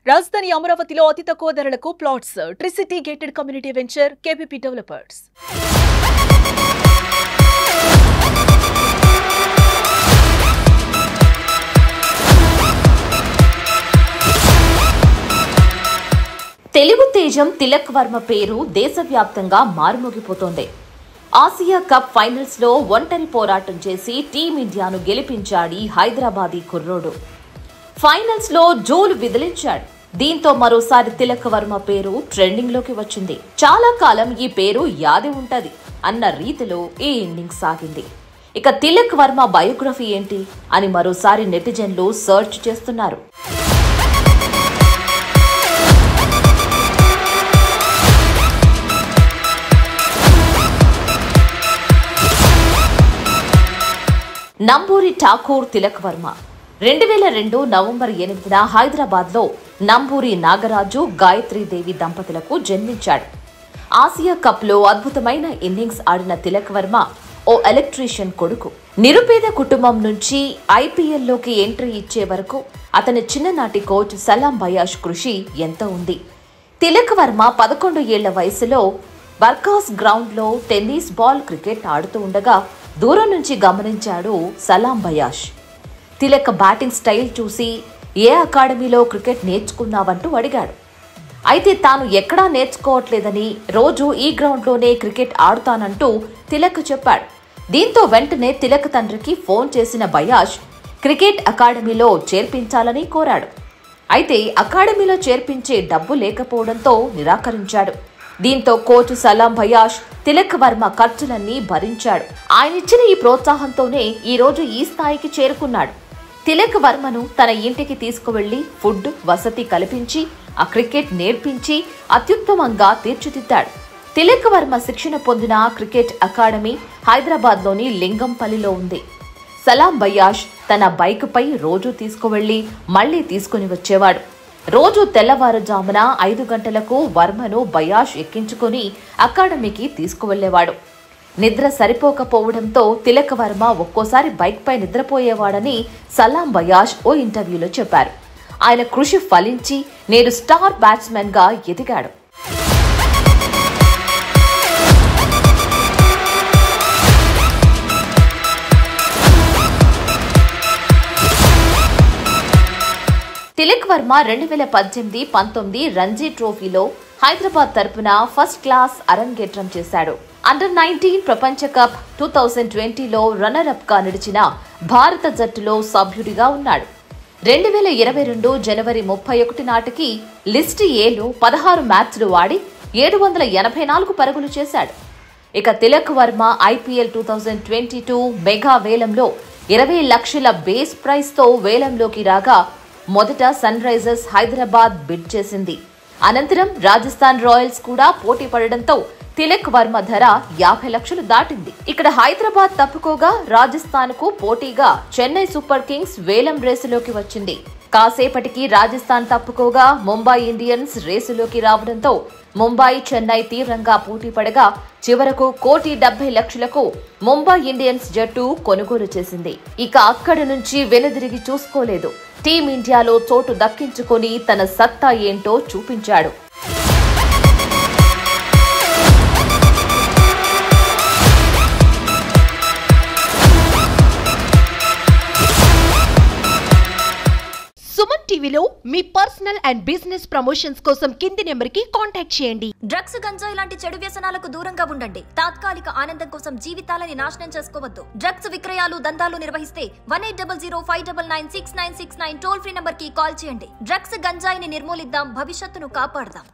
రాజధాని అమరావతిలో అతి తక్కువ ధరలకు plots tricity gated community venture KPP developers. Telugu తేజం తిలక్ వర్మ పేరు దేశవ్యాప్తంగా మారుమోగిపోతోంది. ఆసియా కప్ ఫైనల్స్ లో ఒంటరి పోరాటం చేసి టీమిండియాను గెలిపించాడు హైదరాబాదీ కుర్రోడు. ఫైనల్స్ లో జోలు విదిలించాడు. దీంతో మరోసారి తిలక్ వర్మ పేరు ట్రెండింగ్ లోకి వచ్చింది. చాలా కాలం ఈ పేరు యాది ఉంటది అన్న రీతిలో ఈ ఇన్నింగ్స్ సాగింది. ఇక తిలక్ వర్మ బయోగ్రఫీ ఏంటి అని మరోసారి నెటిజన్లు సర్చ్ చేస్తున్నారు. నంబూరి ఠాకూర్ తిలక్ వర్మ 2002 నవంబర్ 8న హైదరాబాద్ లో నంబూరి నాగరాజు గాయత్రీదేవి దంపతులకు జన్మించాడు. ఆసియా కప్ లో అద్భుతమైన ఇన్నింగ్స్ ఆడిన తిలక్ వర్మ ఓ ఎలక్ట్రీషియన్ కొడుకు. నిరుపేద కుటుంబం నుంచి ఐపీఎల్ లోకి ఎంట్రీ ఇచ్చే వరకు అతని చిన్ననాటి కోచ్ సలాం బయాష్ కృషి ఎంతో ఉంది. తిలక్ వర్మ 11 ఏళ్ల వయసులో బర్కాస్ గ్రౌండ్ లో టెన్నిస్ బాల్ క్రికెట్ ఆడుతూ ఉండగా దూరం నుంచి గమనించాడు సలాం బయాష్. తిలక్ బ్యాటింగ్ స్టైల్ చూసి ఏ అకాడమీలో క్రికెట్ నేర్చుకున్నావంటూ అడిగాడు. అయితే తాను ఎక్కడా నేర్చుకోవట్లేదని, రోజు ఈ గ్రౌండ్లోనే క్రికెట్ ఆడుతానంటూ తిలక్ చెప్పాడు. దీంతో వెంటనే తిలక్ తండ్రికి ఫోన్ చేసిన బయాష్ క్రికెట్ అకాడమీలో చేర్పించాలని కోరాడు. అయితే అకాడమీలో చేర్పించే డబ్బు లేకపోవడంతో నిరాకరించాడు. దీంతో కోచ్ సలాం బయాష్ తిలక్ వర్మ ఖర్చులన్నీ భరించాడు. ఆయనిచ్చిన ఈ ప్రోత్సాహంతోనే ఈ రోజు ఈ స్థాయికి చేరుకున్నాడు. తిలక్ వర్మను తన ఇంటికి తీసుకువెళ్లి ఫుడ్ వసతి కల్పించి ఆ క్రికెట్ నేర్పించి అత్యుత్తమంగా తీర్చిదిద్దాడు. తిలక్ వర్మ శిక్షణ పొందిన క్రికెట్ అకాడమీ హైదరాబాద్లోని లింగంపల్లిలో ఉంది. సలాం బయాష్ తన బైక్ పై రోజు తీసుకువెళ్లి మళ్లీ తీసుకుని వచ్చేవాడు. రోజు తెల్లవారుజామున 5 గంటలకు వర్మను బయాష్ ఎక్కించుకుని అకాడమీకి తీసుకువెళ్లేవాడు. నిద్ర సరిపోకపోవడంతో తిలక్ వర్మ ఒక్కోసారి బైక్ పై నిద్రపోయేవాడని సలాం బయాష్ ఓ ఇంటర్వ్యూలో చెప్పారు. ఆయన కృషి ఫలించి నేడు స్టార్ బ్యాట్స్మెన్ గా ఎదిగాడు. తిలక్ వర్మ 2018-19 రంజీ ట్రోఫీలో హైదరాబాద్ తరపున ఫస్ట్ క్లాస్ అరంగేట్రం చేశాడు. అండర్-19 ప్రపంచ కప్ 2020లో రన్నర్ అప్ గా నిలిచిన భారత జట్టులో సభ్యుడిగా ఉన్నాడు. 2022 జనవరి 31 నాటికి లిస్ట్ ఏలో 16 మ్యాచ్లు ఆడి 784 పరుగులు చేశాడు. ఇక తిలక్ వర్మ ఐపీఎల్ 2022 మెగా వేలంలో 20 లక్షల బేస్ ప్రైస్ తో వేలంలోకి రాగా మొదట సన్ రైజర్స్ హైదరాబాద్ బిడ్ చేసింది. అనంతరం రాజస్థాన్ రాయల్స్ కూడా పోటీ పడడంతో తిలక్ వర్మ ధర 50 లక్షలు దాటింది. ఇక్కడ హైదరాబాద్ తప్పుకోగా రాజస్థాన్ కు పోటీగా చెన్నై సూపర్ కింగ్స్ వేలం రేసులోకి వచ్చింది. కాసేపటికి రాజస్థాన్ తప్పుకోగా ముంబై ఇండియన్స్ రేసులోకి రావడంతో ముంబై చెన్నై తీవ్రంగా పోటీ పడగా చివరకు 1,70,00,000కు ముంబై ఇండియన్స్ జట్టు కొనుగోలు చేసింది. ఇక అక్కడి నుంచి వెనుదిరిగి చూసుకోలేదు. టీమిండియాలో చోటు దక్కించుకొని తన సత్తా ఏంటో చూపించాడు. సుమన్ టీవీలో మీ పర్సనల్ అండ్ బిజినెస్ ప్రమోషన్స్ కోసం కింది నెంబర్కి కాంటాక్ట్ చేయండి. డ్రగ్స్, గంజాయి లాంటి చెడు వ్యసనాలకు దూరంగా ఉండండి. తాత్కాలిక ఆనందం కోసం జీవితాలని నాశనం చేసుకోవద్దు. డ్రగ్స్ విక్రయాలు, దందాలు నిర్వహిస్తే 1800-599-6969 టోల్ ఫ్రీ నంబర్ కి కాల్ చేయండి. డ్రగ్స్, గంజాయిని నిర్మూలిద్దాం, భవిష్యత్తును కాపాడదాం.